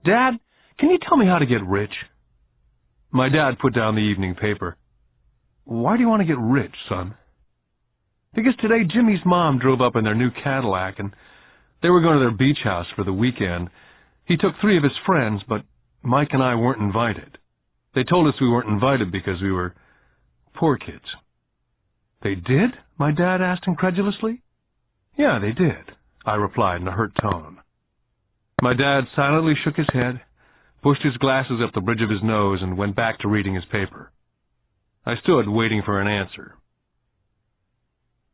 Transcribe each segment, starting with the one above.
Dad, can you tell me how to get rich? My dad put down the evening paper. Why do you want to get rich, son? Because today Jimmy's mom drove up in their new Cadillac and they were going to their beach house for the weekend. He took 3 of his friends, but Mike and I weren't invited. They told us we weren't invited because we were poor kids. They did? My dad asked incredulously. Yeah, they did, I replied in a hurt tone. My dad silently shook his head, pushed his glasses up the bridge of his nose, and went back to reading his paper. I stood waiting for an answer.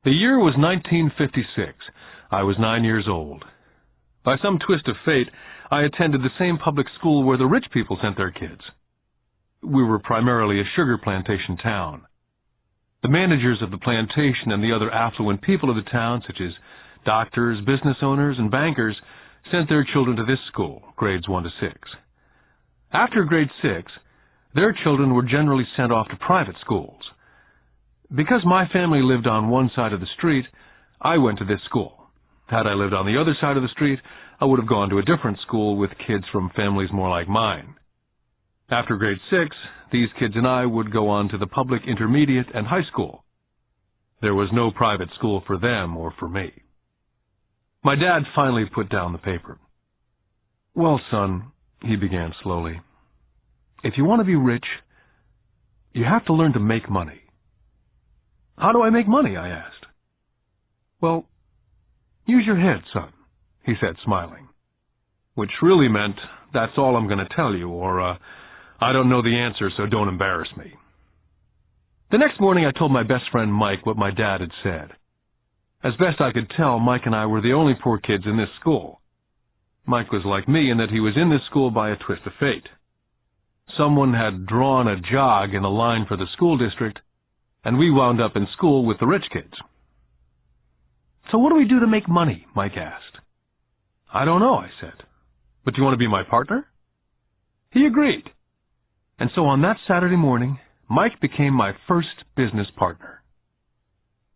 The year was 1956. I was 9 years old. By some twist of fate, I attended the same public school where the rich people sent their kids. We were primarily a sugar plantation town. The managers of the plantation and the other affluent people of the town, such as doctors, business owners, and bankers, sent their children to this school, grades 1 to 6. After grade 6, their children were generally sent off to private schools. Because my family lived on one side of the street, I went to this school. Had I lived on the other side of the street, I would have gone to a different school with kids from families more like mine. After grade 6, these kids and I would go on to the public intermediate and high school. There was no private school for them or for me. My dad finally put down the paper. Well, son, he began slowly, if you want to be rich, you have to learn to make money. How do I make money? I asked. Well, use your head, son, he said, smiling, which really meant, that's all I'm going to tell you, or, I don't know the answer, so don't embarrass me. The next morning, I told my best friend Mike what my dad had said. As best I could tell, Mike and I were the only poor kids in this school. Mike was like me in that he was in this school by a twist of fate. Someone had drawn a jog in a line for the school district, and we wound up in school with the rich kids. So what do we do to make money? Mike asked. I don't know, I said. But do you want to be my partner? He agreed. And so on that Saturday morning, Mike became my first business partner.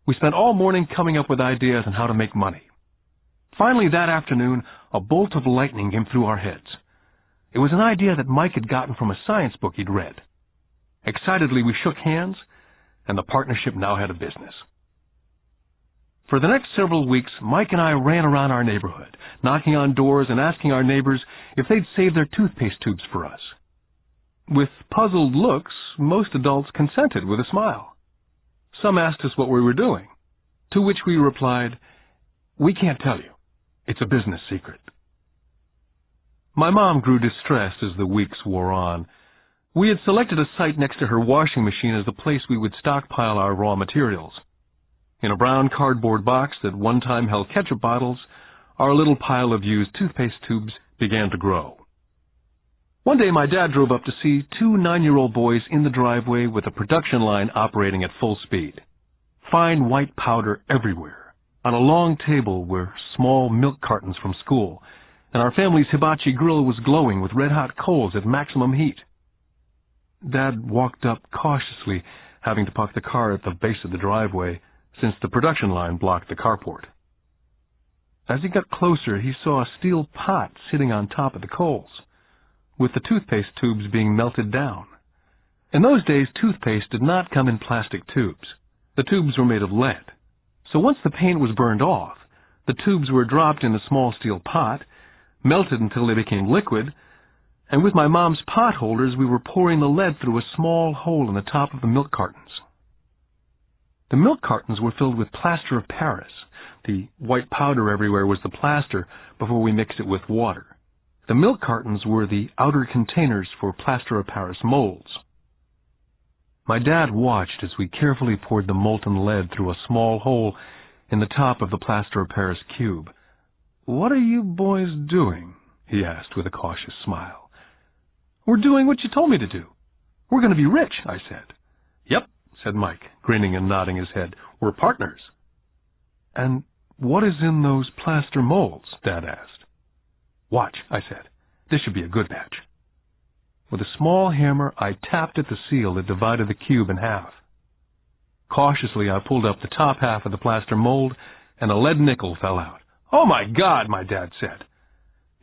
We spent all morning coming up with ideas on how to make money. Finally, that afternoon, a bolt of lightning came through our heads. It was an idea that Mike had gotten from a science book he'd read. Excitedly, we shook hands, and the partnership now had a business. For the next several weeks, Mike and I ran around our neighborhood, knocking on doors and asking our neighbors if they'd save their toothpaste tubes for us. With puzzled looks, most adults consented with a smile. Some asked us what we were doing, to which we replied, we can't tell you. It's a business secret. My mom grew distressed as the weeks wore on. We had selected a site next to her washing machine as the place we would stockpile our raw materials. In a brown cardboard box that one time held ketchup bottles, our little pile of used toothpaste tubes began to grow. One day my dad drove up to see 2 9-year-old boys in the driveway with a production line operating at full speed. Fine white powder everywhere. On a long table were small milk cartons from school, and our family's hibachi grill was glowing with red-hot coals at maximum heat. Dad walked up cautiously, having to park the car at the base of the driveway, since the production line blocked the carport. As he got closer, he saw a steel pot sitting on top of the coals, with the toothpaste tubes being melted down. In those days, toothpaste did not come in plastic tubes. The tubes were made of lead. So once the paint was burned off, the tubes were dropped in a small steel pot, melted until they became liquid, and with my mom's pot holders, we were pouring the lead through a small hole in the top of the milk cartons. The milk cartons were filled with plaster of Paris. The white powder everywhere was the plaster before we mixed it with water. The milk cartons were the outer containers for plaster of Paris molds. My dad watched as we carefully poured the molten lead through a small hole in the top of the plaster of Paris cube. "What are you boys doing?" he asked with a cautious smile. "We're doing what you told me to do. We're going to be rich," I said. "Yep," said Mike, grinning and nodding his head. "We're partners." "And what is in those plaster molds?" Dad asked. "Watch," I said. "This should be a good batch." With a small hammer, I tapped at the seal that divided the cube in half. Cautiously, I pulled up the top half of the plaster mold, and a lead nickel fell out. "Oh, my God," my dad said.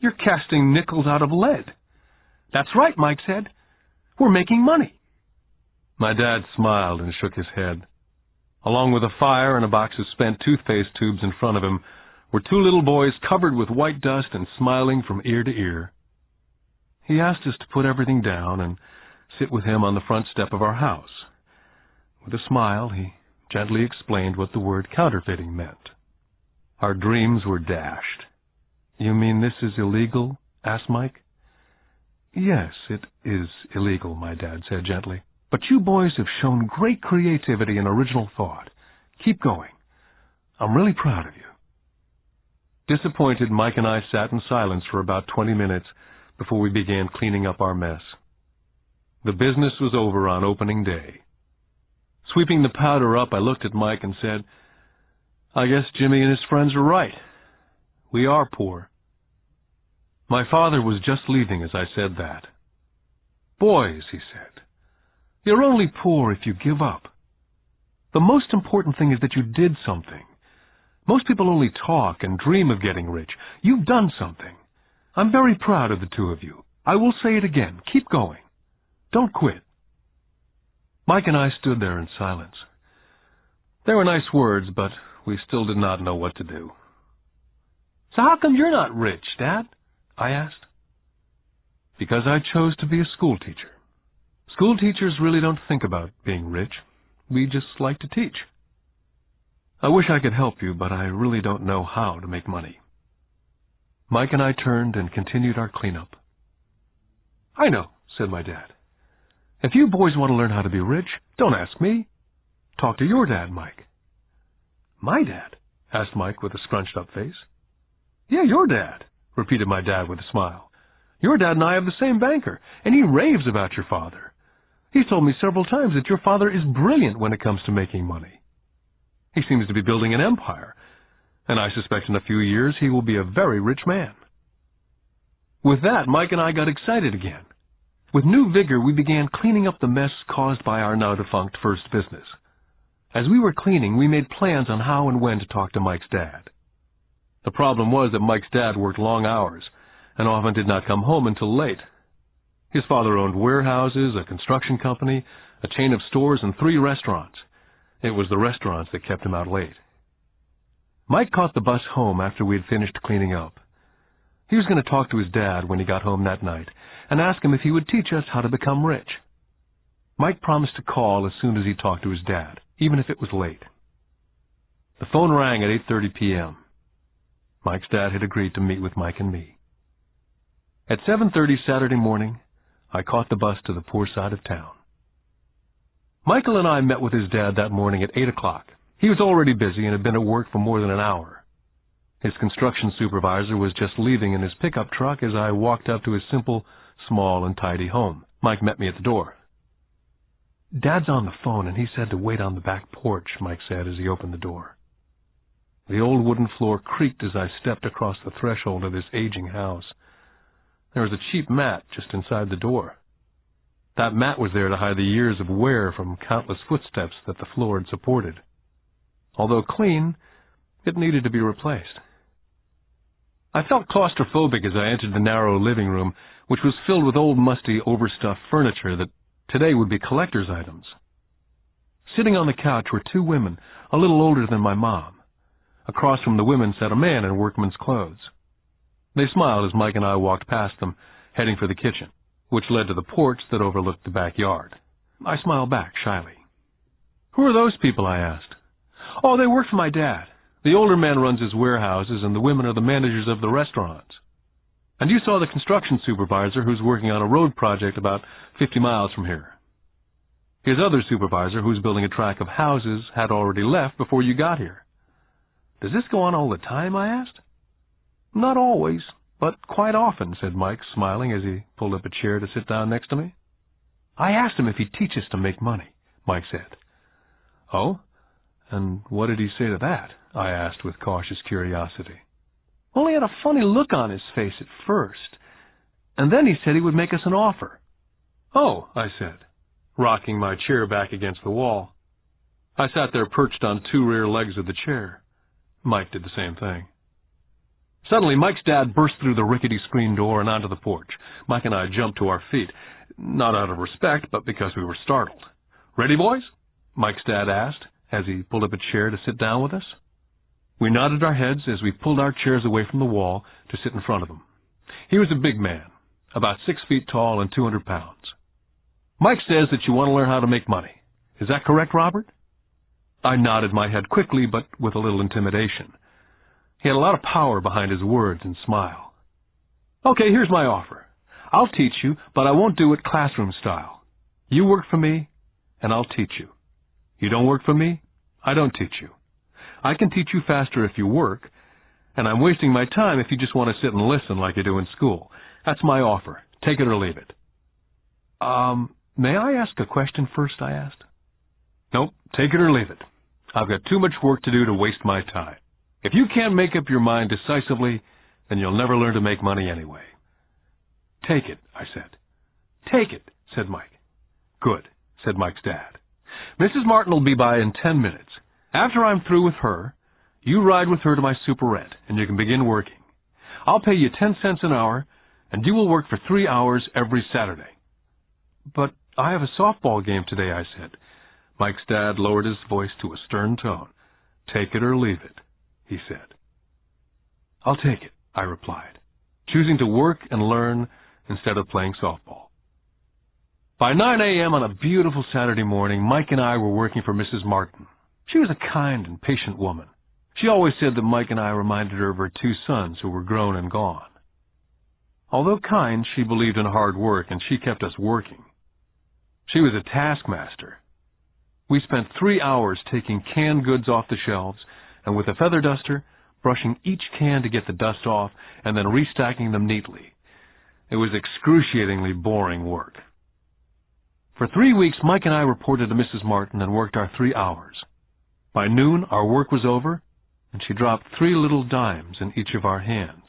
You're casting nickels out of lead." "That's right," Mike said. "We're making money." My dad smiled and shook his head. Along with a fire and a box of spent toothpaste tubes in front of him were two little boys covered with white dust and smiling from ear to ear. He asked us to put everything down and sit with him on the front step of our house. With a smile, he gently explained what the word counterfeiting meant. Our dreams were dashed. "You mean this is illegal?" asked Mike. "Yes, it is illegal," my dad said gently. "But you boys have shown great creativity and original thought. Keep going. I'm really proud of you." Disappointed, Mike and I sat in silence for about 20 minutes before we began cleaning up our mess. The business was over on opening day. Sweeping the powder up, I looked at Mike and said, "I guess Jimmy and his friends are right. We are poor." My father was just leaving as I said that. "Boys," he said, "you're only poor if you give up. The most important thing is that you did something. Most people only talk and dream of getting rich. You've done something. I'm very proud of the two of you. I will say it again. Keep going. Don't quit." Mike and I stood there in silence. They were nice words, but we still did not know what to do. "So how come you're not rich, Dad?" I asked. "Because I chose to be a school teacher. School teachers really don't think about being rich. We just like to teach. I wish I could help you, but I really don't know how to make money." Mike and I turned and continued our cleanup. "I know," said my dad. "If you boys want to learn how to be rich, don't ask me. Talk to your dad, Mike." "My dad?" asked Mike with a scrunched-up face. "Yeah, your dad," repeated my dad with a smile. "Your dad and I have the same banker, and he raves about your father. He's told me several times that your father is brilliant when it comes to making money. He seems to be building an empire, and I suspect in a few years he will be a very rich man." With that, Mike and I got excited again. With new vigor, we began cleaning up the mess caused by our now-defunct first business. As we were cleaning, we made plans on how and when to talk to Mike's dad. The problem was that Mike's dad worked long hours and often did not come home until late. His father owned warehouses, a construction company, a chain of stores, and 3 restaurants. It was the restaurants that kept him out late. Mike caught the bus home after we had finished cleaning up. He was going to talk to his dad when he got home that night and ask him if he would teach us how to become rich. Mike promised to call as soon as he talked to his dad, even if it was late. The phone rang at 8:30 p.m. Mike's dad had agreed to meet with Mike and me. At 7:30 Saturday morning, I caught the bus to the poor side of town. Michael and I met with his dad that morning at 8 o'clock. He was already busy and had been at work for more than an hour. His construction supervisor was just leaving in his pickup truck as I walked up to his simple, small, and tidy home. Mike met me at the door. "Dad's on the phone, and he said to wait on the back porch," Mike said as he opened the door. The old wooden floor creaked as I stepped across the threshold of this aging house. There was a cheap mat just inside the door. That mat was there to hide the years of wear from countless footsteps that the floor had supported. Although clean, it needed to be replaced. I felt claustrophobic as I entered the narrow living room, which was filled with old, musty, overstuffed furniture that today would be collector's items. Sitting on the couch were 2 women, a little older than my mom. Across from the women sat a man in workman's clothes. They smiled as Mike and I walked past them, heading for the kitchen, which led to the porch that overlooked the backyard. I smiled back shyly. "Who are those people?" I asked. "Oh, they work for my dad. The older man runs his warehouses, and the women are the managers of the restaurants. And you saw the construction supervisor who's working on a road project about 50 miles from here. His other supervisor, who's building a tract of houses, had already left before you got here." "Does this go on all the time?" I asked. "Not always, but quite often," said Mike, smiling as he pulled up a chair to sit down next to me. "I asked him if he'd teach us to make money," Mike said. "Oh? And what did he say to that?" I asked with cautious curiosity. "Well, he had a funny look on his face at first, and then he said he would make us an offer." "Oh," I said, rocking my chair back against the wall. I sat there perched on 2 rear legs of the chair. Mike did the same thing. Suddenly, Mike's dad burst through the rickety screen door and onto the porch. Mike and I jumped to our feet, not out of respect, but because we were startled. "Ready, boys?" Mike's dad asked, as he pulled up a chair to sit down with us. We nodded our heads as we pulled our chairs away from the wall to sit in front of him. He was a big man, about 6 feet tall and 200 pounds. "Mike says that you want to learn how to make money. Is that correct, Robert?" I nodded my head quickly, but with a little intimidation. He had a lot of power behind his words and smile. "Okay, here's my offer. I'll teach you, but I won't do it classroom style. You work for me, and I'll teach you. You don't work for me, I don't teach you. I can teach you faster if you work, and I'm wasting my time if you just want to sit and listen like you do in school. That's my offer. Take it or leave it." May I ask a question first?" I asked. "Nope, take it or leave it. I've got too much work to do to waste my time. If you can't make up your mind decisively, then you'll never learn to make money anyway." "Take it," I said. "Take it," said Mike. "Good," said Mike's dad. "Mrs. Martin will be by in 10 minutes. After I'm through with her, you ride with her to my superette, and you can begin working. I'll pay you 10 cents an hour, and you will work for 3 hours every Saturday." "But I have a softball game today," I said. Mike's dad lowered his voice to a stern tone. "Take it or leave it," he said. "I'll take it," I replied, choosing to work and learn instead of playing softball. By 9 a.m. on a beautiful Saturday morning, Mike and I were working for Mrs. Martin. She was a kind and patient woman. She always said that Mike and I reminded her of her 2 sons who were grown and gone. Although kind, she believed in hard work, and she kept us working. She was a taskmaster. We spent 3 hours taking canned goods off the shelves, and with a feather duster, brushing each can to get the dust off, and then restacking them neatly. It was excruciatingly boring work. For 3 weeks, Mike and I reported to Mrs. Martin and worked our 3 hours. By noon, our work was over, and she dropped 3 little dimes in each of our hands.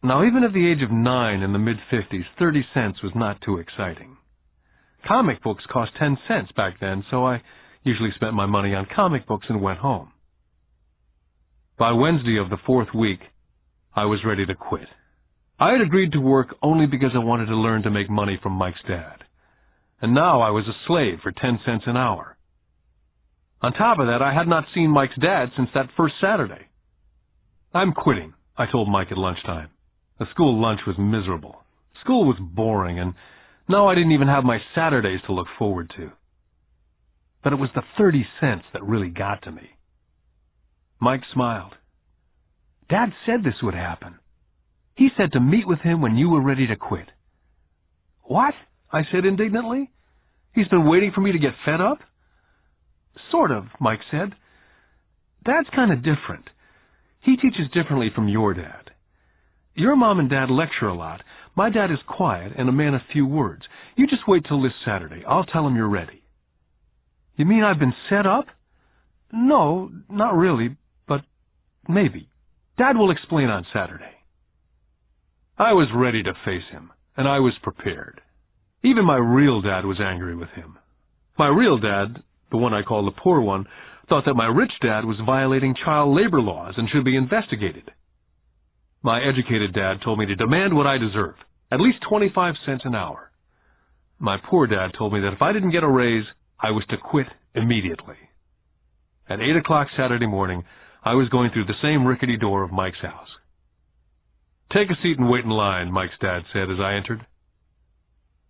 Now, even at the age of 9 in the mid-50s, 30 cents was not too exciting. Comic books cost 10 cents back then, so I usually spent my money on comic books and went home. By Wednesday of the 4th week, I was ready to quit. I had agreed to work only because I wanted to learn to make money from Mike's dad. And now I was a slave for 10 cents an hour. On top of that, I had not seen Mike's dad since that first Saturday. "I'm quitting," I told Mike at lunchtime. The school lunch was miserable. School was boring, and now I didn't even have my Saturdays to look forward to. But it was the 30 cents that really got to me. Mike smiled. "Dad said this would happen. He said to meet with him when you were ready to quit." "What?" I said indignantly. "He's been waiting for me to get fed up?" "Sort of," Mike said. "Dad's kind of different. He teaches differently from your dad. Your mom and dad lecture a lot. My dad is quiet and a man of few words. You just wait till this Saturday. I'll tell him you're ready." "You mean I've been set up?" "No, not really, but maybe. Dad will explain on Saturday." I was ready to face him, and I was prepared. Even my real dad was angry with him. My real dad, the one I called the poor one, thought that my rich dad was violating child labor laws and should be investigated. My educated dad told me to demand what I deserve, at least 25 cents an hour. My poor dad told me that if I didn't get a raise, I was to quit immediately. At 8 o'clock Saturday morning, I was going through the same rickety door of Mike's house. "Take a seat and wait in line," Mike's dad said as I entered.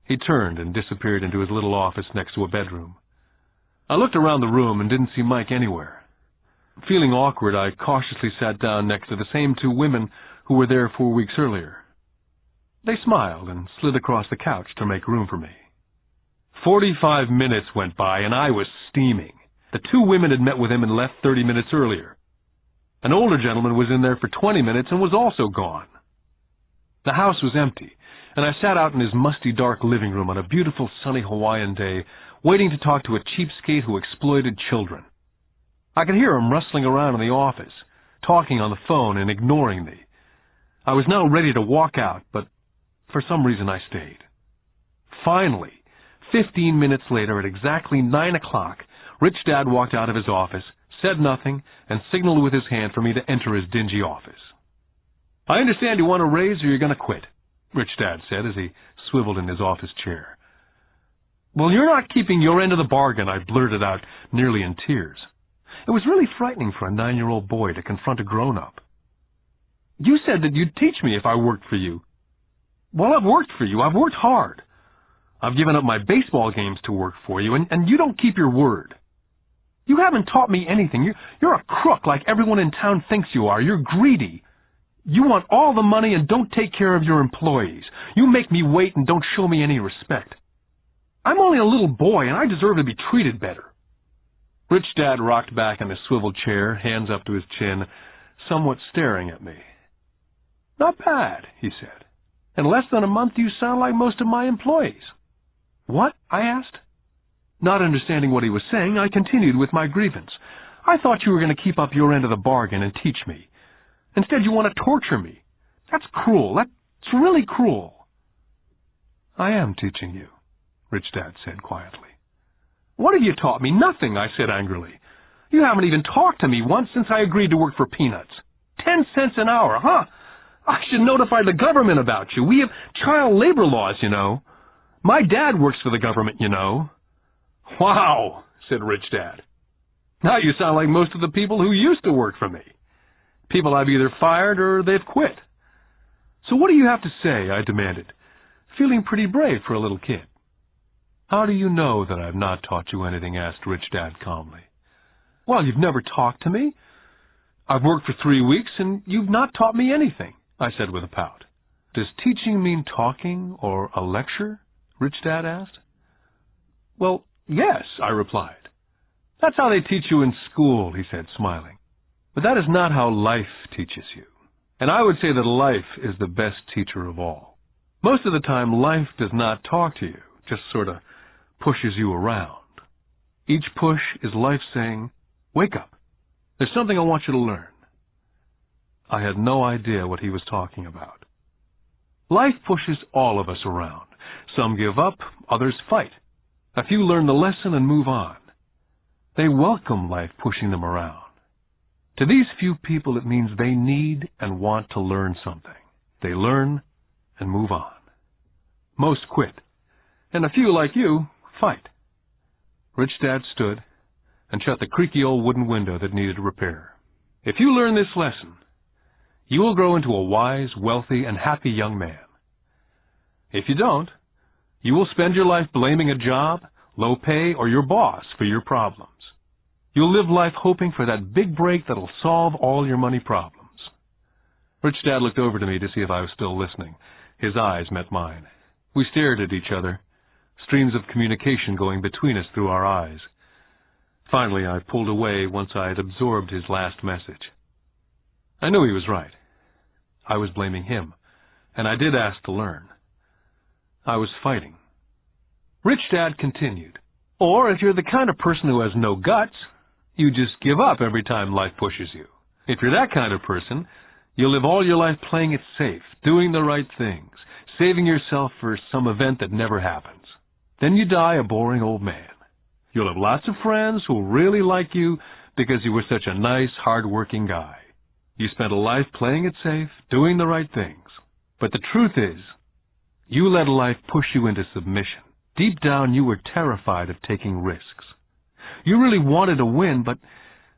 He turned and disappeared into his little office next to a bedroom. I looked around the room and didn't see Mike anywhere. Feeling awkward, I cautiously sat down next to the same 2 women who were there 4 weeks earlier. They smiled and slid across the couch to make room for me. 45 minutes went by, and I was steaming. The 2 women had met with him and left 30 minutes earlier. An older gentleman was in there for 20 minutes and was also gone. The house was empty, and I sat out in his musty, dark living room on a beautiful, sunny Hawaiian day, waiting to talk to a cheapskate who exploited children. I could hear him rustling around in the office, talking on the phone and ignoring me. I was now ready to walk out, but for some reason I stayed. Finally, 15 minutes later, at exactly 9 o'clock, Rich Dad walked out of his office, said nothing, and signaled with his hand for me to enter his dingy office. I understand you want a raise or you're going to quit, Rich Dad said as he swiveled in his office chair. Well, you're not keeping your end of the bargain, I blurted out, nearly in tears. It was really frightening for a 9-year-old boy to confront a grown-up. You said that you'd teach me if I worked for you. Well, I've worked for you. I've worked hard. I've given up my baseball games to work for you, and you don't keep your word. You haven't taught me anything. You're a crook like everyone in town thinks you are. You're greedy. You want all the money and don't take care of your employees. You make me wait and don't show me any respect. I'm only a little boy, and I deserve to be treated better. Rich Dad rocked back in his swivel chair, hands up to his chin, somewhat staring at me. Not bad, he said. In less than a month, you sound like most of my employees. What? I asked. Not understanding what he was saying, I continued with my grievance. I thought you were going to keep up your end of the bargain and teach me. Instead, you want to torture me. That's cruel. That's really cruel. I am teaching you, Rich Dad said quietly. What have you taught me? Nothing, I said angrily. You haven't even talked to me once since I agreed to work for peanuts. 10 cents an hour, huh? I should notify the government about you. We have child labor laws, you know. My dad works for the government, you know. Wow, said Rich Dad. Now you sound like most of the people who used to work for me. People I've either fired or they've quit. So what do you have to say? I demanded, feeling pretty brave for a little kid. How do you know that I've not taught you anything? Asked Rich Dad calmly. Well, you've never talked to me. I've worked for 3 weeks and you've not taught me anything, I said with a pout. Does teaching mean talking or a lecture? Rich Dad asked. Well, yes, I replied. That's how they teach you in school, he said, smiling. But that is not how life teaches you. And I would say that life is the best teacher of all. Most of the time, life does not talk to you, just sort of pushes you around. Each push is life saying, wake up. There's something I want you to learn. I had no idea what he was talking about. Life pushes all of us around. Some give up, others fight. A few learn the lesson and move on. They welcome life pushing them around. To these few people, it means they need and want to learn something. They learn and move on. Most quit, and a few like you fight. Rich Dad stood and shut the creaky old wooden window that needed repair. If you learn this lesson, you will grow into a wise, wealthy, and happy young man. If you don't, you will spend your life blaming a job, low pay, or your boss for your problems. You'll live life hoping for that big break that'll solve all your money problems. Rich Dad looked over to me to see if I was still listening. His eyes met mine. We stared at each other, streams of communication going between us through our eyes. Finally, I pulled away once I had absorbed his last message. I knew he was right. I was blaming him, and I did ask to learn. I was fighting. Rich Dad continued, or if you're the kind of person who has no guts, you just give up every time life pushes you. If you're that kind of person, you'll live all your life playing it safe, doing the right things, saving yourself for some event that never happens. Then you die a boring old man. You'll have lots of friends who'll really like you because you were such a nice, hard-working guy. You spent a life playing it safe, doing the right things. But the truth is, you let life push you into submission. Deep down, you were terrified of taking risks. You really wanted to win, but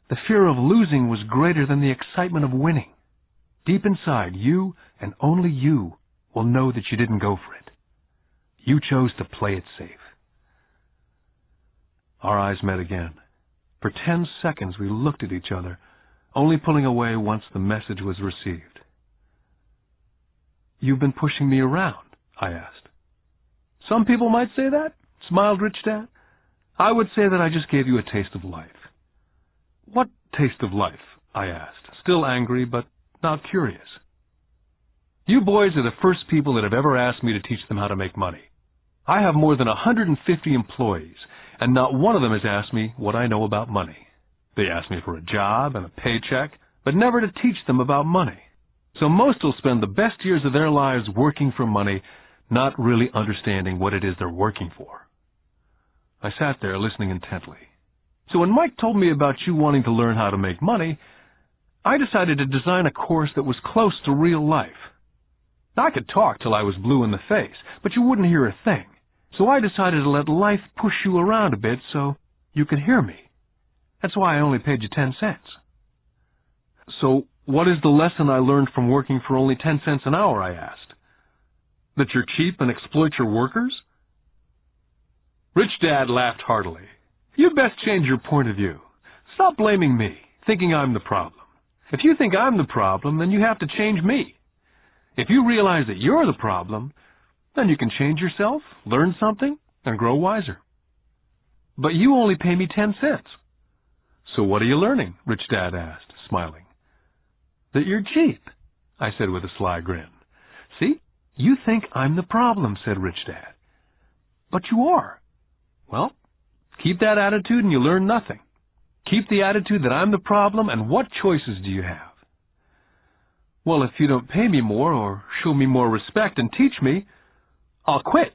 the fear of losing was greater than the excitement of winning. Deep inside, you and only you will know that you didn't go for it. You chose to play it safe. Our eyes met again. For 10 seconds, we looked at each other, only pulling away once the message was received. You've been pushing me around, I asked. Some people might say that, smiled Rich Dad. I would say that I just gave you a taste of life. What taste of life? I asked, still angry, but not curious. You boys are the first people that have ever asked me to teach them how to make money. I have more than 150 employees, and not one of them has asked me what I know about money. They ask me for a job and a paycheck, but never to teach them about money. So most will spend the best years of their lives working for money, not really understanding what it is they're working for. I sat there listening intently. So when Mike told me about you wanting to learn how to make money, I decided to design a course that was close to real life. I could talk till I was blue in the face, but you wouldn't hear a thing. So I decided to let life push you around a bit so you could hear me. That's why I only paid you 10 cents. So what is the lesson I learned from working for only 10 cents an hour, I asked. That you're cheap and exploit your workers? Rich Dad laughed heartily. You'd best change your point of view. Stop blaming me, thinking I'm the problem. If you think I'm the problem, then you have to change me. If you realize that you're the problem, then you can change yourself, learn something, and grow wiser. But you only pay me 10 cents. So what are you learning? Rich Dad asked, smiling. That you're cheap, I said with a sly grin. See, you think I'm the problem, said Rich Dad. But you are. Well, keep that attitude and you learn nothing. Keep the attitude that I'm the problem, and what choices do you have? Well, if you don't pay me more or show me more respect and teach me, I'll quit.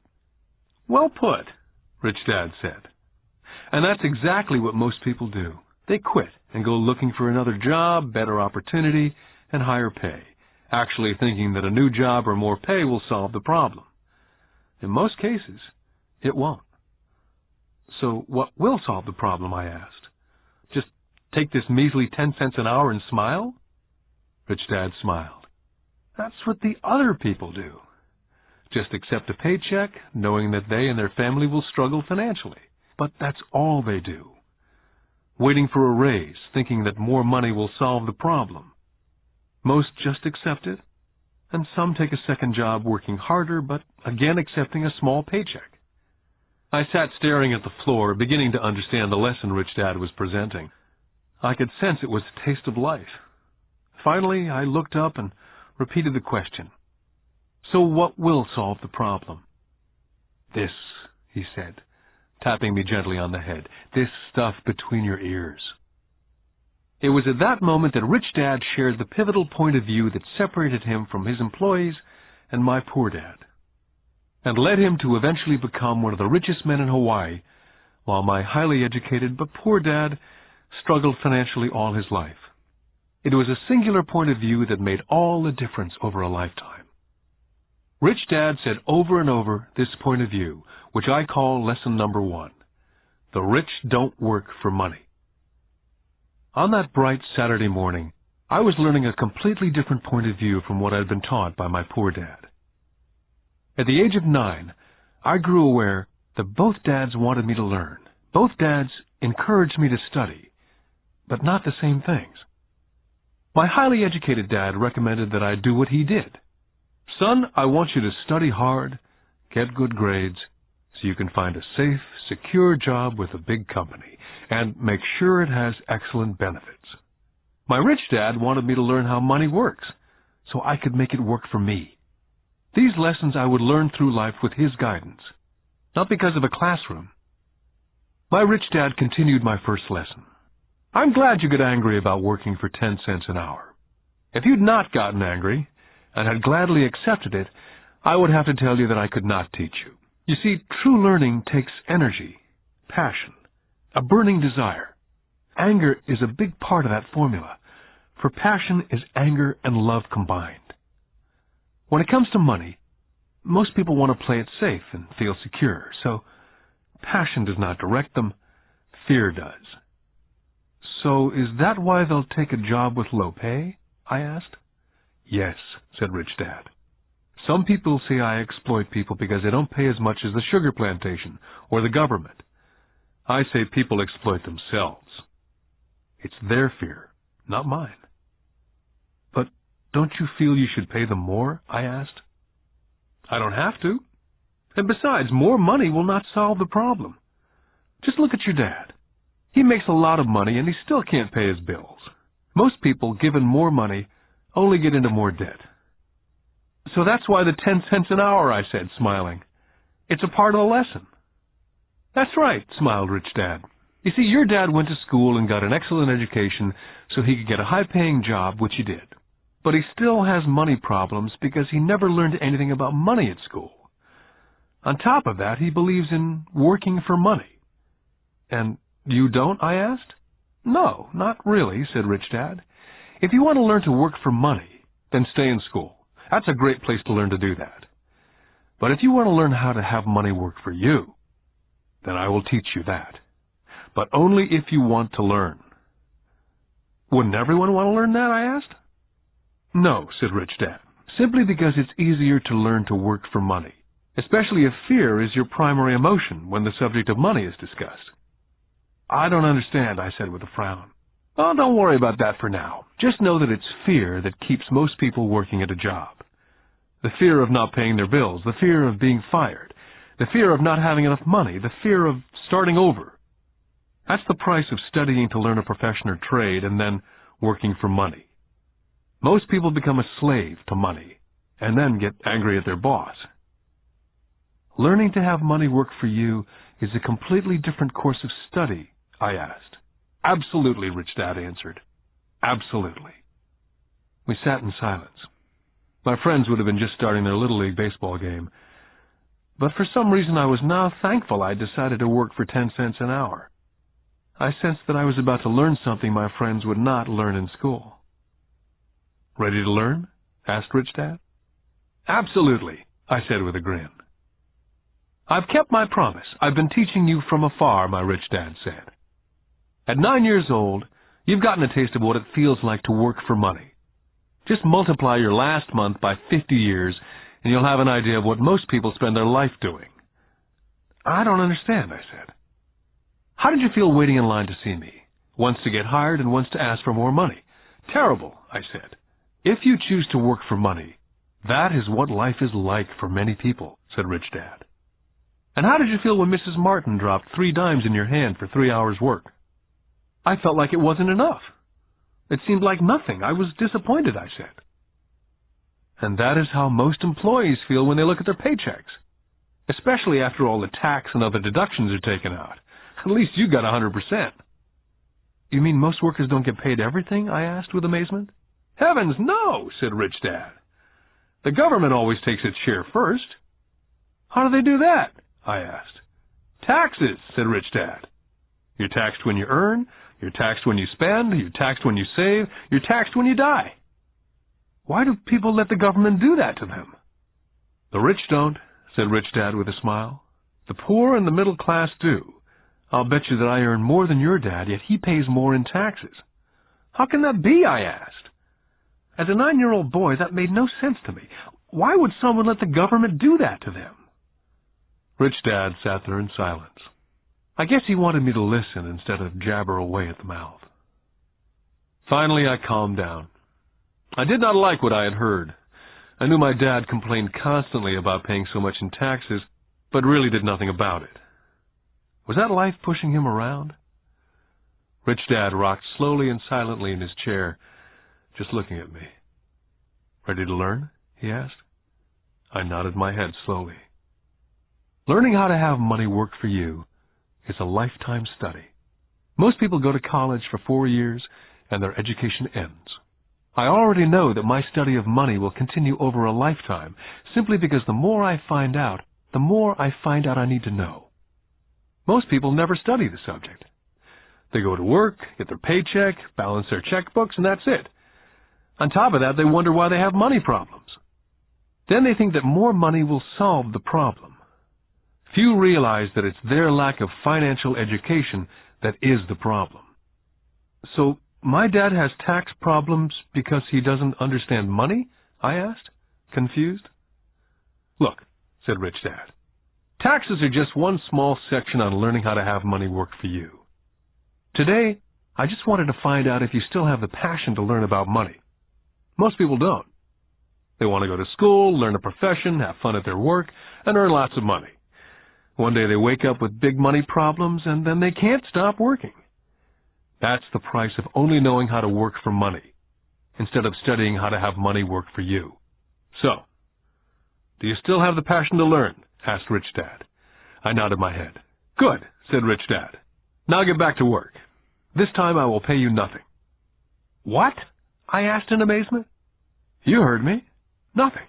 Well put, Rich Dad said. And that's exactly what most people do. They quit and go looking for another job, better opportunity, and higher pay, actually thinking that a new job or more pay will solve the problem. In most cases, it won't. So what will solve the problem, I asked. Just take this measly 10 cents an hour and smile? Rich Dad smiled. That's what the other people do. Just accept a paycheck, knowing that they and their family will struggle financially. But that's all they do. Waiting for a raise, thinking that more money will solve the problem. Most just accept it, and some take a second job working harder, but again accepting a small paycheck. I sat staring at the floor, beginning to understand the lesson Rich Dad was presenting. I could sense it was a taste of life. Finally, I looked up and repeated the question. So what will solve the problem? This, he said, tapping me gently on the head. This stuff between your ears. It was at that moment that Rich Dad shared the pivotal point of view that separated him from his employees and my poor dad, and led him to eventually become one of the richest men in Hawaii, while my highly educated but poor dad struggled financially all his life. It was a singular point of view that made all the difference over a lifetime. Rich Dad said over and over this point of view, which I call lesson number 1. The rich don't work for money. On that bright Saturday morning, I was learning a completely different point of view from what I'd been taught by my poor dad. At the age of 9, I grew aware that both dads wanted me to learn. Both dads encouraged me to study, but not the same things. My highly educated dad recommended that I do what he did. Son, I want you to study hard, get good grades, so you can find a safe, secure job with a big company, and make sure it has excellent benefits. My rich dad wanted me to learn how money works, so I could make it work for me. These lessons I would learn through life with his guidance, not because of a classroom. My rich dad continued my first lesson. I'm glad you get angry about working for 10 cents an hour. If you'd not gotten angry, and had gladly accepted it, I would have to tell you that I could not teach you. You see, true learning takes energy, passion, a burning desire. Anger is a big part of that formula, for passion is anger and love combined. When it comes to money, most people want to play it safe and feel secure, so passion does not direct them, fear does. So is that why they'll take a job with low pay? I asked. Yes, said Rich Dad. Some people say I exploit people because they don't pay as much as the sugar plantation or the government. I say people exploit themselves. It's their fear, not mine. But don't you feel you should pay them more? I asked. I don't have to. And besides, more money will not solve the problem. Just look at your dad. He makes a lot of money and he still can't pay his bills. Most people, given more money, only get into more debt. So that's why the 10 cents an hour, I said, smiling. It's a part of the lesson. That's right, smiled Rich Dad. You see, your dad went to school and got an excellent education so he could get a high-paying job, which he did. But he still has money problems because he never learned anything about money at school. On top of that, he believes in working for money. And you don't, I asked. No, not really, said Rich Dad. If you want to learn to work for money, then stay in school. That's a great place to learn to do that. But if you want to learn how to have money work for you, then I will teach you that. But only if you want to learn. Wouldn't everyone want to learn that, I asked? No, said Rich Dad, simply because it's easier to learn to work for money, especially if fear is your primary emotion when the subject of money is discussed. I don't understand, I said with a frown. Oh, don't worry about that for now. Just know that it's fear that keeps most people working at a job. The fear of not paying their bills, the fear of being fired, the fear of not having enough money, the fear of starting over. That's the price of studying to learn a profession or trade and then working for money. Most people become a slave to money and then get angry at their boss. Learning to have money work for you is a completely different course of study, I asked. Absolutely, Rich Dad answered. Absolutely. We sat in silence. My friends would have been just starting their Little League baseball game. But for some reason I was now thankful I decided to work for 10 cents an hour. I sensed that I was about to learn something my friends would not learn in school. Ready to learn? Asked Rich Dad. Absolutely, I said with a grin. I've kept my promise. I've been teaching you from afar, my Rich Dad said. At 9 years old, you've gotten a taste of what it feels like to work for money. Just multiply your last month by 50 years, and you'll have an idea of what most people spend their life doing. I don't understand, I said. How did you feel waiting in line to see me? Once to get hired and once to ask for more money. Terrible, I said. If you choose to work for money, that is what life is like for many people, said Rich Dad. And how did you feel when Mrs. Martin dropped 3 dimes in your hand for 3 hours' work? I felt like it wasn't enough. It seemed like nothing. I was disappointed, I said. And that is how most employees feel when they look at their paychecks, especially after all the tax and other deductions are taken out. At least you got 100%. You mean most workers don't get paid everything? I asked with amazement. Heavens, no, said Rich Dad. The government always takes its share first. How do they do that? I asked. Taxes, said Rich Dad. You're taxed when you earn, you're taxed when you spend, you're taxed when you save, you're taxed when you die. Why do people let the government do that to them? The rich don't, said Rich Dad with a smile. The poor and the middle class do. I'll bet you that I earn more than your dad, yet he pays more in taxes. How can that be? I asked. As a 9-year-old boy, that made no sense to me. Why would someone let the government do that to them? Rich Dad sat there in silence. I guess he wanted me to listen instead of jabber away at the mouth. Finally, I calmed down. I did not like what I had heard. I knew my dad complained constantly about paying so much in taxes, but really did nothing about it. Was that life pushing him around? Rich Dad rocked slowly and silently in his chair, just looking at me. Ready to learn? He asked. I nodded my head slowly. Learning how to have money work for you is a lifetime study. Most people go to college for 4 years and their education ends. I already know that my study of money will continue over a lifetime simply because the more I find out, the more I find out I need to know. Most people never study the subject. They go to work, get their paycheck, balance their checkbooks, and that's it. On top of that, they wonder why they have money problems. Then they think that more money will solve the problem. Few realize that it's their lack of financial education that is the problem. So, my dad has tax problems because he doesn't understand money? I asked, confused. Look, said Rich Dad, taxes are just one small section on learning how to have money work for you. Today, I just wanted to find out if you still have the passion to learn about money. Most people don't. They want to go to school, learn a profession, have fun at their work, and earn lots of money. One day they wake up with big money problems, and then they can't stop working. That's the price of only knowing how to work for money, instead of studying how to have money work for you. So, do you still have the passion to learn? Asked Rich Dad. I nodded my head. Good, said Rich Dad. Now get back to work. This time I will pay you nothing. What? I asked in amazement. You heard me. Nothing.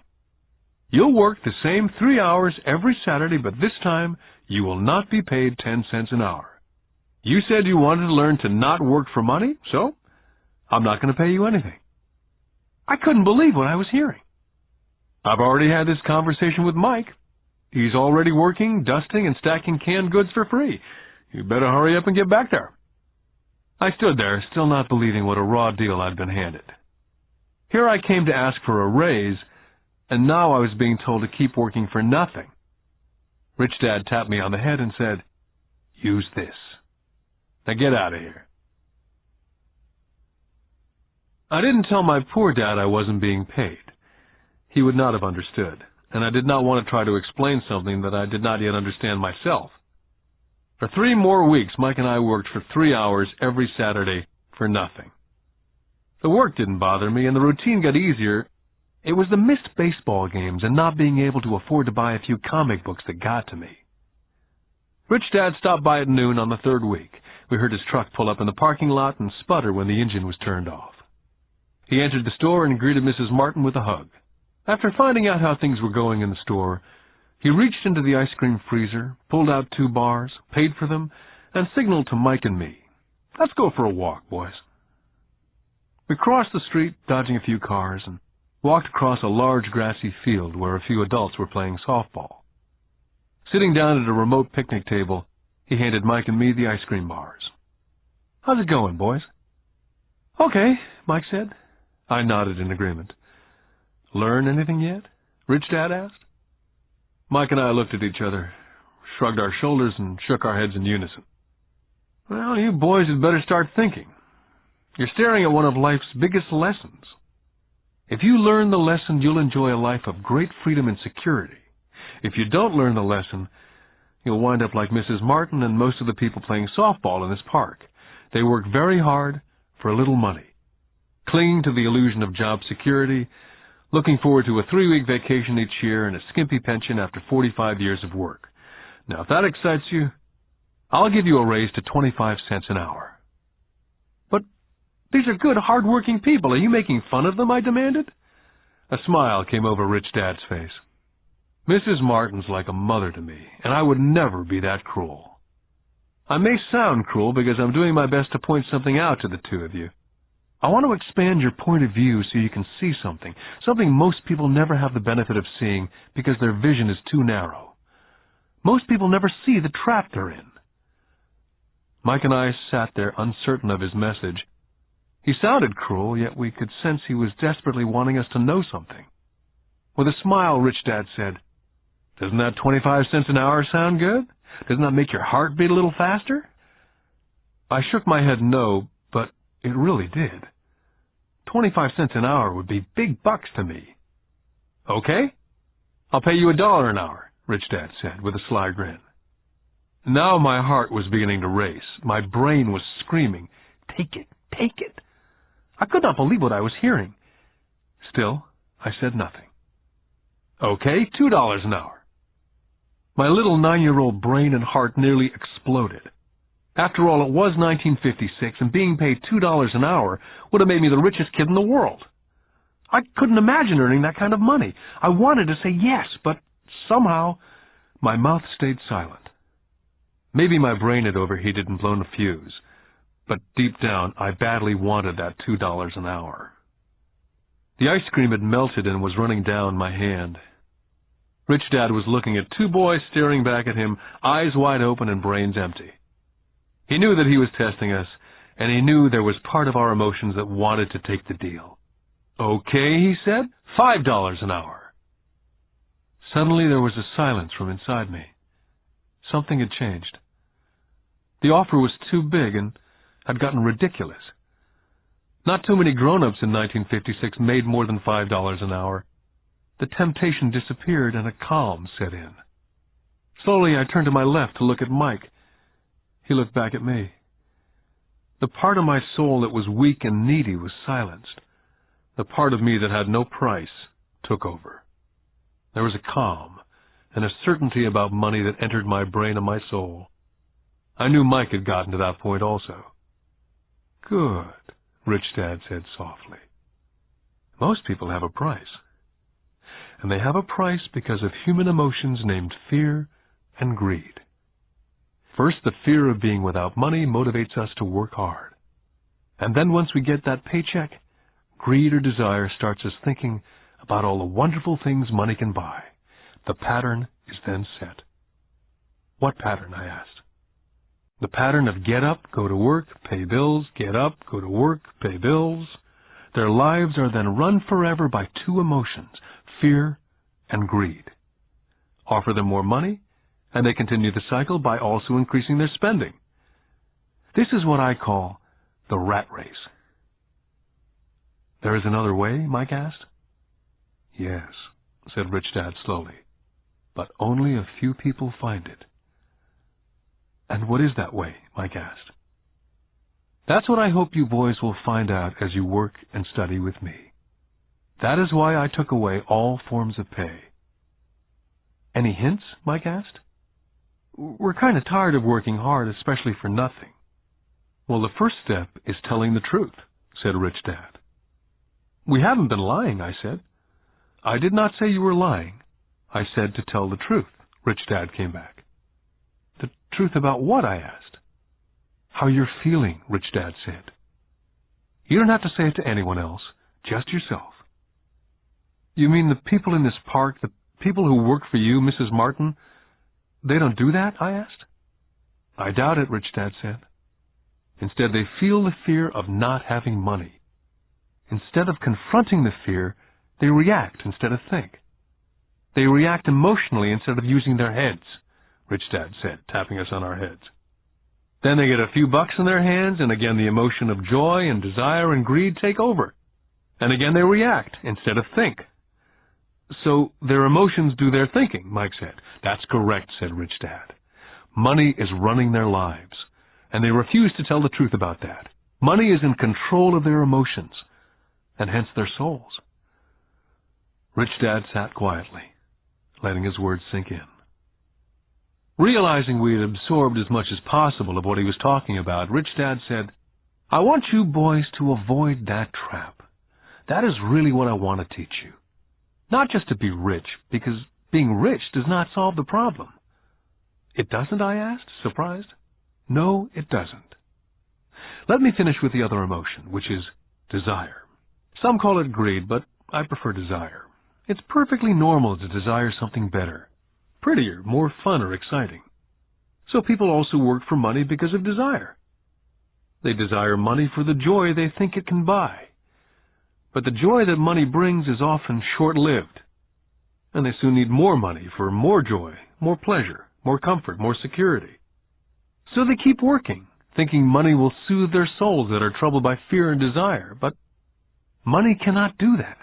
You'll work the same 3 hours every Saturday, but this time you will not be paid 10 cents an hour. You said you wanted to learn to not work for money, so I'm not going to pay you anything. I couldn't believe what I was hearing. I've already had this conversation with Mike. He's already working, dusting, and stacking canned goods for free. You better hurry up and get back there. I stood there, still not believing what a raw deal I'd been handed. Here I came to ask for a raise, and now I was being told to keep working for nothing. Rich Dad tapped me on the head and said, "Use this. Now get out of here." I didn't tell my poor dad I wasn't being paid. He would not have understood, and I did not want to try to explain something that I did not yet understand myself. For 3 more weeks, Mike and I worked for 3 hours every Saturday for nothing. The work didn't bother me, and the routine got easier. It was the missed baseball games and not being able to afford to buy a few comic books that got to me. Rich Dad stopped by at noon on the 3rd week. We heard his truck pull up in the parking lot and sputter when the engine was turned off. He entered the store and greeted Mrs. Martin with a hug. After finding out how things were going in the store, he reached into the ice cream freezer, pulled out 2 bars, paid for them, and signaled to Mike and me, "Let's go for a walk, boys." We crossed the street, dodging a few cars, and walked across a large grassy field where a few adults were playing softball. Sitting down at a remote picnic table, he handed Mike and me the ice cream bars. "How's it going, boys?" "Okay," Mike said. I nodded in agreement. "Learn anything yet?" Rich Dad asked. Mike and I looked at each other, shrugged our shoulders, and shook our heads in unison. "Well, you boys had better start thinking. You're staring at one of life's biggest lessons. If you learn the lesson, you'll enjoy a life of great freedom and security. If you don't learn the lesson, you'll wind up like Mrs. Martin and most of the people playing softball in this park. They work very hard for a little money, clinging to the illusion of job security, looking forward to a 3-week vacation each year and a skimpy pension after 45 years of work. Now, if that excites you, I'll give you a raise to 25 cents an hour." "But these are good, hard-working people. Are you making fun of them?" I demanded. A smile came over Rich Dad's face. "Mrs. Martin's like a mother to me, and I would never be that cruel. I may sound cruel because I'm doing my best to point something out to the 2 of you. I want to expand your point of view so you can see something most people never have the benefit of seeing because their vision is too narrow. Most people never see the trap they're in." Mike and I sat there uncertain of his message. He sounded cruel, yet we could sense he was desperately wanting us to know something. With a smile, Rich Dad said, "Doesn't that 25 cents an hour sound good? Doesn't that make your heart beat a little faster?" I shook my head no, but it really did. 25 cents an hour would be big bucks to me. "Okay, I'll pay you $1 an hour," Rich Dad said with a sly grin. Now my heart was beginning to race. My brain was screaming, "Take it, take it." I could not believe what I was hearing. Still, I said nothing. "Okay, $2 an hour." My little 9-year-old brain and heart nearly exploded. After all, it was 1956, and being paid $2 an hour would have made me the richest kid in the world. I couldn't imagine earning that kind of money. I wanted to say yes, but somehow my mouth stayed silent. Maybe my brain had overheated and blown a fuse, but deep down I badly wanted that $2 an hour. The ice cream had melted and was running down my hand. Rich Dad was looking at 2 boys staring back at him, eyes wide open and brains empty. He knew that he was testing us, and he knew there was part of our emotions that wanted to take the deal. "Okay," he said, $5 an hour. Suddenly there was a silence from inside me. Something had changed. The offer was too big and had gotten ridiculous. Not too many grown-ups in 1956 made more than $5 an hour. The temptation disappeared and a calm set in. Slowly I turned to my left to look at Mike. He looked back at me. The part of my soul that was weak and needy was silenced. The part of me that had no price took over. There was a calm and a certainty about money that entered my brain and my soul. I knew Mike had gotten to that point also. "Good," Rich Dad said softly. "Most people have a price. And they have a price because of human emotions named fear and greed. First, the fear of being without money motivates us to work hard. And then once we get that paycheck, greed or desire starts us thinking about all the wonderful things money can buy. The pattern is then set. What pattern, I asked. The pattern of get up, go to work, pay bills, get up, go to work, pay bills. Their lives are then run forever by two emotions, fear and greed. Offer them more money, and they continue the cycle by also increasing their spending. This is what I call the rat race. There is another way, Mike asked. Yes, said Rich Dad slowly, but only a few people find it. And what is that way, Mike asked. That's what I hope you boys will find out as you work and study with me. That is why I took away all forms of pay. Any hints, Mike asked? We're kind of tired of working hard, especially for nothing. Well, the first step is telling the truth, said Rich Dad. We haven't been lying, I said. I did not say you were lying. I said to tell the truth, Rich Dad came back. The truth about what, I asked. How you're feeling, Rich Dad said. You don't have to say it to anyone else, just yourself. You mean the people in this park, the people who work for you, Mrs. Martin, they don't do that, I asked. I doubt it, Rich Dad said. Instead, they feel the fear of not having money. Instead of confronting the fear, they react instead of think. They react emotionally instead of using their heads, Rich Dad said, tapping us on our heads. Then they get a few bucks in their hands, and again the emotion of joy and desire and greed take over. And again they react instead of think. So their emotions do their thinking, Mike said. That's correct, said Rich Dad. Money is running their lives, and they refuse to tell the truth about that. Money is in control of their emotions, and hence their souls. Rich Dad sat quietly, letting his words sink in. Realizing we had absorbed as much as possible of what he was talking about, Rich Dad said, I want you boys to avoid that trap. That is really what I want to teach you. Not just to be rich, because being rich does not solve the problem. It doesn't, I asked, surprised. No, it doesn't. Let me finish with the other emotion, which is desire. Some call it greed, but I prefer desire. It's perfectly normal to desire something better, prettier, more fun or exciting. So people also work for money because of desire. They desire money for the joy they think it can buy. But the joy that money brings is often short-lived, and they soon need more money for more joy, more pleasure, more comfort, more security. So they keep working, thinking money will soothe their souls that are troubled by fear and desire, but money cannot do that.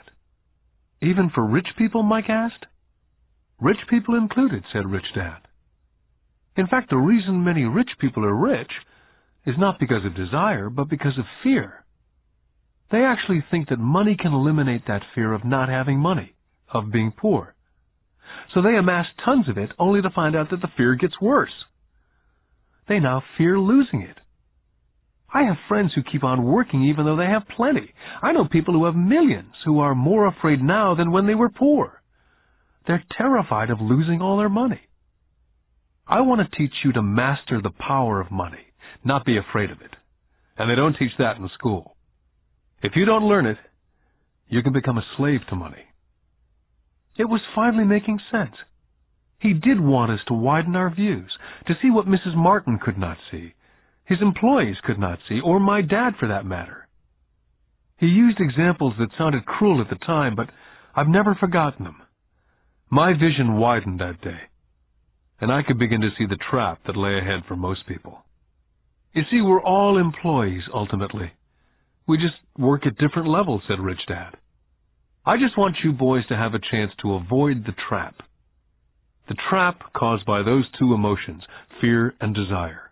Even for rich people, Mike asked? Rich people included, said Rich Dad. In fact, the reason many rich people are rich is not because of desire, but because of fear. They actually think that money can eliminate that fear of not having money, of being poor. So they amass tons of it only to find out that the fear gets worse. They now fear losing it. I have friends who keep on working even though they have plenty. I know people who have millions who are more afraid now than when they were poor. They're terrified of losing all their money. I want to teach you to master the power of money, not be afraid of it. And they don't teach that in school. If you don't learn it, you can become a slave to money. It was finally making sense. He did want us to widen our views, to see what Mrs. Martin could not see, his employees could not see, or my dad for that matter. He used examples that sounded cruel at the time, but I've never forgotten them. My vision widened that day, and I could begin to see the trap that lay ahead for most people. You see, we're all employees, ultimately. We just work at different levels, said Rich Dad. I just want you boys to have a chance to avoid the trap. The trap caused by those two emotions, fear and desire.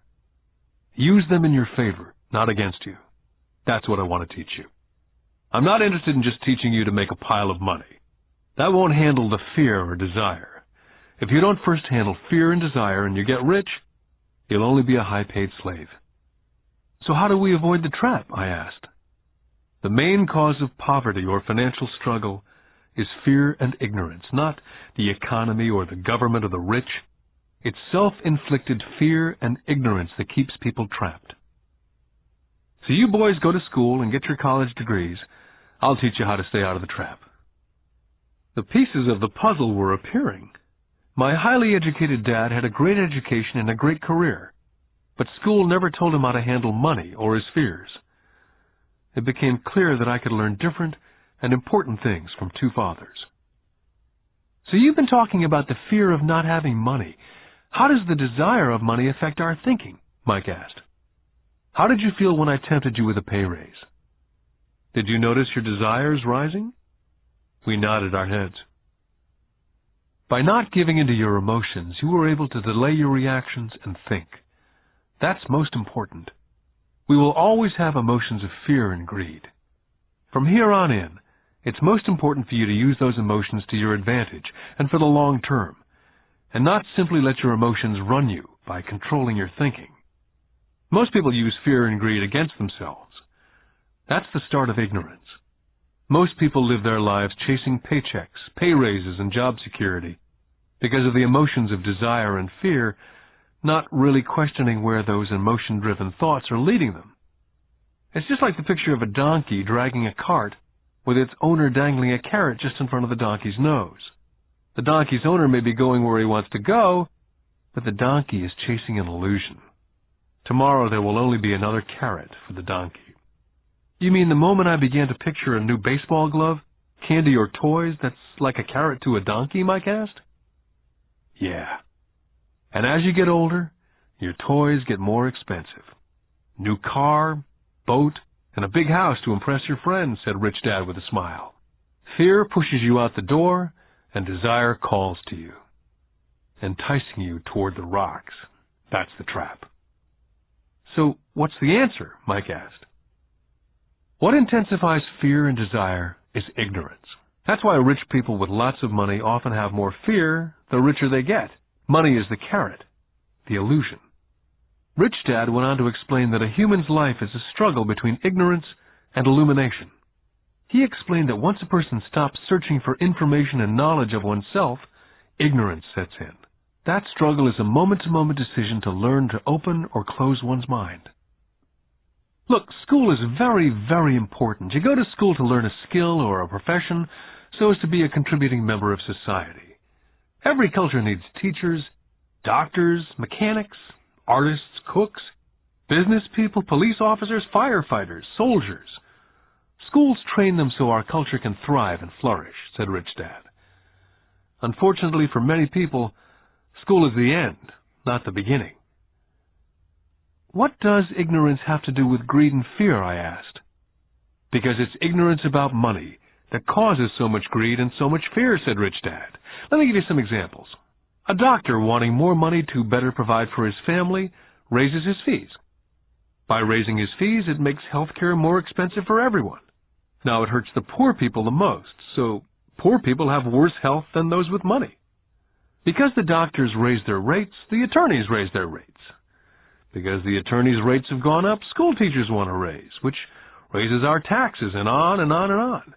Use them in your favor, not against you. That's what I want to teach you. I'm not interested in just teaching you to make a pile of money. That won't handle the fear or desire. If you don't first handle fear and desire and you get rich, you'll only be a high-paid slave. So how do we avoid the trap, I asked. The main cause of poverty or financial struggle is fear and ignorance, not the economy or the government or the rich. It's self-inflicted fear and ignorance that keeps people trapped. So you boys go to school and get your college degrees, I'll teach you how to stay out of the trap. The pieces of the puzzle were appearing. My highly educated dad had a great education and a great career, but school never told him how to handle money or his fears. It became clear that I could learn different and important things from two fathers. So you've been talking about the fear of not having money. How does the desire of money affect our thinking? Mike asked. How did you feel when I tempted you with a pay raise? Did you notice your desires rising? We nodded our heads. By not giving in to your emotions, you were able to delay your reactions and think. That's most important. We will always have emotions of fear and greed. From here on in, it's most important for you to use those emotions to your advantage and for the long term, and not simply let your emotions run you by controlling your thinking. Most people use fear and greed against themselves. That's the start of ignorance. Most people live their lives chasing paychecks, pay raises, and job security because of the emotions of desire and fear, not really questioning where those emotion-driven thoughts are leading them. It's just like the picture of a donkey dragging a cart with its owner dangling a carrot just in front of the donkey's nose. The donkey's owner may be going where he wants to go, but the donkey is chasing an illusion. Tomorrow there will only be another carrot for the donkey. You mean the moment I began to picture a new baseball glove, candy or toys that's like a carrot to a donkey, Mike asked? Yeah. And as you get older, your toys get more expensive. New car, boat, and a big house to impress your friends, said Rich Dad with a smile. Fear pushes you out the door, and desire calls to you, enticing you toward the rocks. That's the trap. So what's the answer? Mike asked. What intensifies fear and desire is ignorance. That's why rich people with lots of money often have more fear the richer they get. Money is the carrot, the illusion. Rich Dad went on to explain that a human's life is a struggle between ignorance and illumination. He explained that once a person stops searching for information and knowledge of oneself, ignorance sets in. That struggle is a moment-to-moment decision to learn to open or close one's mind. Look, school is very, very important. You go to school to learn a skill or a profession so as to be a contributing member of society. Every culture needs teachers, doctors, mechanics, artists, cooks, business people, police officers, firefighters, soldiers. Schools train them so our culture can thrive and flourish, said Rich Dad. Unfortunately for many people, school is the end, not the beginning. What does ignorance have to do with greed and fear, I asked. Because it's ignorance about money that causes so much greed and so much fear, said Rich Dad. Let me give you some examples. A doctor wanting more money to better provide for his family raises his fees. By raising his fees, it makes healthcare more expensive for everyone. Now it hurts the poor people the most, so poor people have worse health than those with money. Because the doctors raise their rates, the attorneys raise their rates. Because the attorneys' rates have gone up, school teachers want a raise, which raises our taxes, and on and on and on.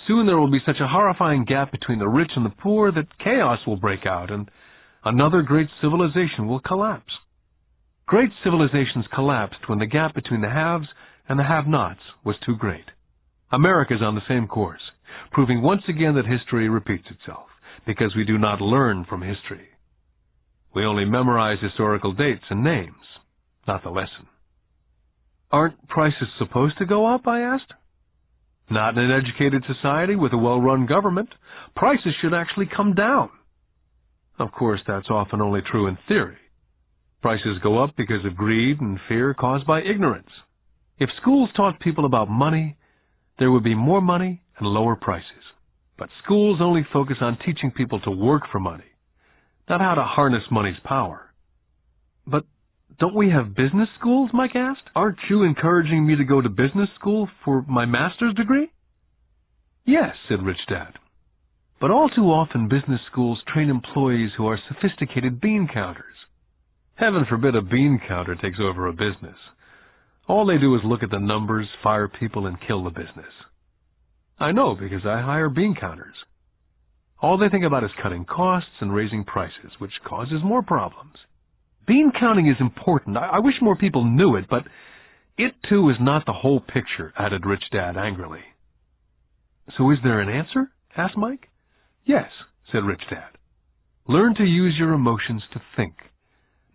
Soon there will be such a horrifying gap between the rich and the poor that chaos will break out, and another great civilization will collapse. Great civilizations collapsed when the gap between the haves and the have-nots was too great. America is on the same course, proving once again that history repeats itself, because we do not learn from history. We only memorize historical dates and names, not the lesson. Aren't prices supposed to go up, I asked. Not in an educated society with a well-run government. Prices should actually come down. Of course, that's often only true in theory. Prices go up because of greed and fear caused by ignorance. If schools taught people about money, there would be more money and lower prices. But schools only focus on teaching people to work for money, not how to harness money's power. But don't we have business schools, Mike asked? Aren't you encouraging me to go to business school for my master's degree? Yes, said Rich Dad. But all too often business schools train employees who are sophisticated bean counters. Heaven forbid a bean counter takes over a business. All they do is look at the numbers, fire people, and kill the business. I know because I hire bean counters. All they think about is cutting costs and raising prices, which causes more problems. Bean counting is important. I wish more people knew it, but it too is not the whole picture, added Rich Dad angrily. So is there an answer? Asked Mike. Yes, said Rich Dad. Learn to use your emotions to think,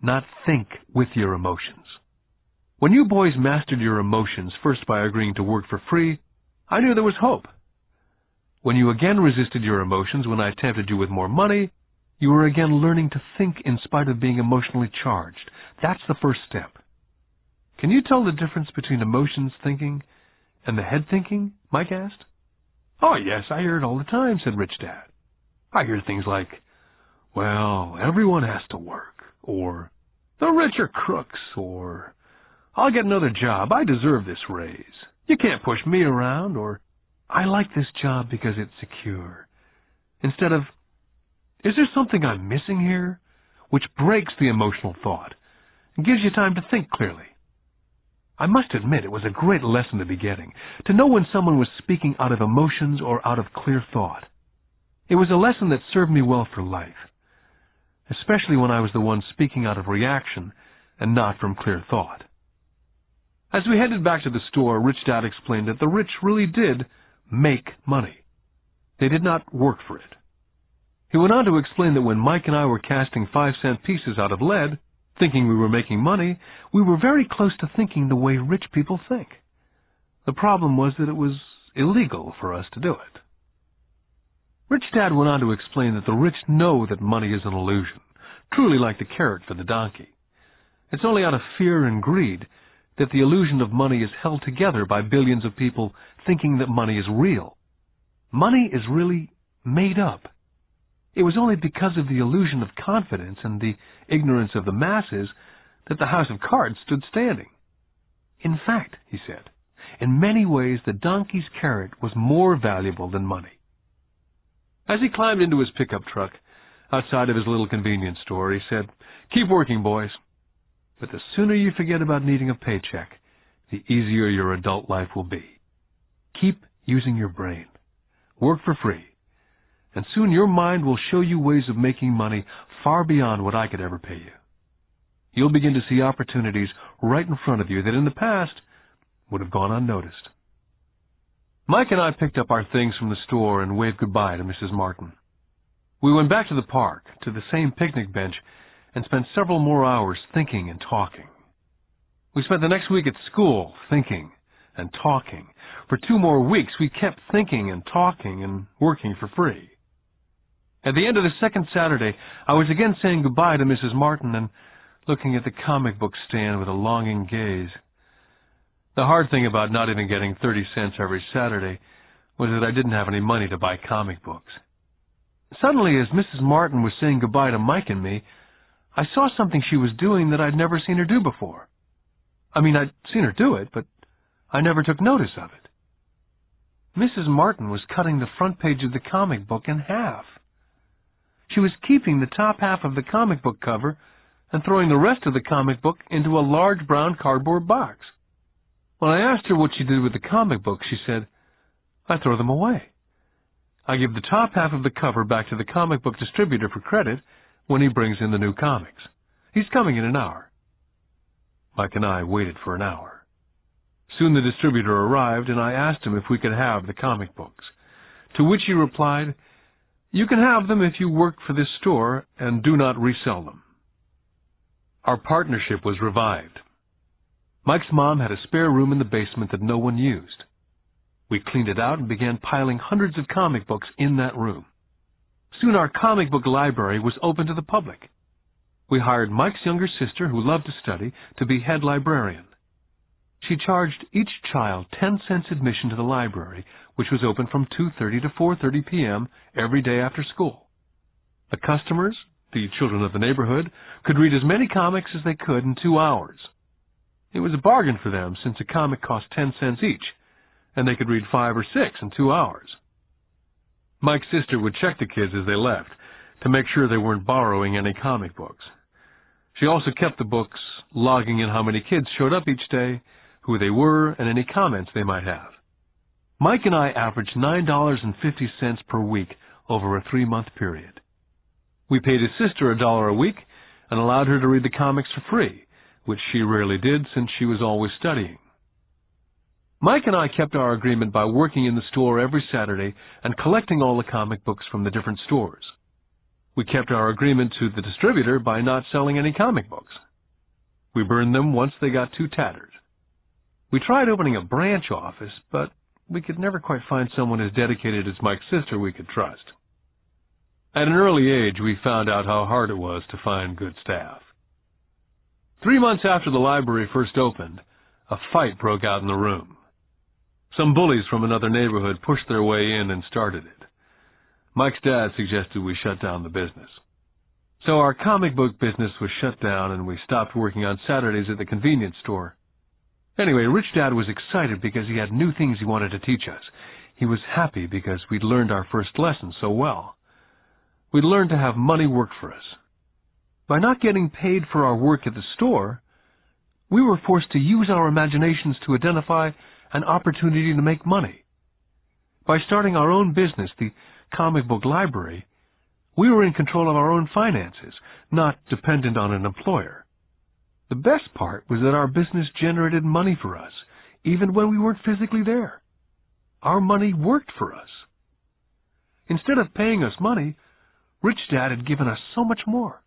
not think with your emotions. When you boys mastered your emotions, first by agreeing to work for free, I knew there was hope. When you again resisted your emotions when I tempted you with more money, you were again learning to think in spite of being emotionally charged. That's the first step. Can you tell the difference between emotions thinking and the head thinking? Mike asked. Oh, yes, I hear it all the time, said Rich Dad. I hear things like, well, everyone has to work, or the rich are crooks, or I'll get another job, I deserve this raise. You can't push me around, or I like this job because it's secure. Instead of, is there something I'm missing here? Which breaks the emotional thought and gives you time to think clearly. I must admit it was a great lesson to be getting, to know when someone was speaking out of emotions or out of clear thought. It was a lesson that served me well for life, especially when I was the one speaking out of reaction and not from clear thought. As we headed back to the store, Rich Dad explained that the rich really did make money. They did not work for it. He went on to explain that when Mike and I were casting 5-cent pieces out of lead, thinking we were making money, we were very close to thinking the way rich people think. The problem was that it was illegal for us to do it. Rich Dad went on to explain that the rich know that money is an illusion, truly like the carrot for the donkey. It's only out of fear and greed that the illusion of money is held together by billions of people thinking that money is real. Money is really made up. It was only because of the illusion of confidence and the ignorance of the masses that the house of cards stood standing. In fact, he said, in many ways the donkey's carrot was more valuable than money. As he climbed into his pickup truck outside of his little convenience store, he said, "Keep working, boys. But the sooner you forget about needing a paycheck, the easier your adult life will be. Keep using your brain. Work for free. And soon your mind will show you ways of making money far beyond what I could ever pay you. You'll begin to see opportunities right in front of you that in the past would have gone unnoticed." Mike and I picked up our things from the store and waved goodbye to Mrs. Martin. We went back to the park, to the same picnic bench, and spent several more hours thinking and talking. We spent the next week at school thinking and talking. For 2 more weeks, we kept thinking and talking and working for free. At the end of the second Saturday, I was again saying goodbye to Mrs. Martin and looking at the comic book stand with a longing gaze. The hard thing about not even getting 30 cents every Saturday was that I didn't have any money to buy comic books. Suddenly, as Mrs. Martin was saying goodbye to Mike and me, I saw something she was doing that I'd never seen her do before. I mean, I'd seen her do it, but I never took notice of it. Mrs. Martin was cutting the front page of the comic book in half. She was keeping the top half of the comic book cover and throwing the rest of the comic book into a large brown cardboard box. When I asked her what she did with the comic books, she said, "I throw them away. I give the top half of the cover back to the comic book distributor for credit when he brings in the new comics. He's coming in an hour." Mike and I waited for an hour. Soon the distributor arrived, and I asked him if we could have the comic books, to which he replied, "You can have them if you work for this store and do not resell them." Our partnership was revived. Mike's mom had a spare room in the basement that no one used. We cleaned it out and began piling hundreds of comic books in that room. Soon our comic book library was open to the public. We hired Mike's younger sister, who loved to study, to be head librarian. She charged each child 10 cents admission to the library, which was open from 2:30 to 4:30 p.m. every day after school. The customers, the children of the neighborhood, could read as many comics as they could in 2 hours. It was a bargain for them, since a comic cost 10 cents each, and they could read 5 or 6 in 2 hours. Mike's sister would check the kids as they left to make sure they weren't borrowing any comic books. She also kept the books, logging in how many kids showed up each day, who they were, and any comments they might have. Mike and I averaged $9.50 per week over a 3-month period. We paid his sister $1 a week and allowed her to read the comics for free, which she rarely did since she was always studying. Mike and I kept our agreement by working in the store every Saturday and collecting all the comic books from the different stores. We kept our agreement to the distributor by not selling any comic books. We burned them once they got too tattered. We tried opening a branch office, but we could never quite find someone as dedicated as Mike's sister we could trust. At an early age, we found out how hard it was to find good staff. 3 months after the library first opened, a fight broke out in the room. Some bullies from another neighborhood pushed their way in and started it. Mike's dad suggested we shut down the business. So our comic book business was shut down and we stopped working on Saturdays at the convenience store. Anyway, Rich Dad was excited because he had new things he wanted to teach us. He was happy because we'd learned our first lesson so well. We'd learned to have money work for us. By not getting paid for our work at the store, we were forced to use our imaginations to identify an opportunity to make money. By starting our own business, the comic book library, we were in control of our own finances, not dependent on an employer. The best part was that our business generated money for us, even when we weren't physically there. Our money worked for us. Instead of paying us money, Rich Dad had given us so much more.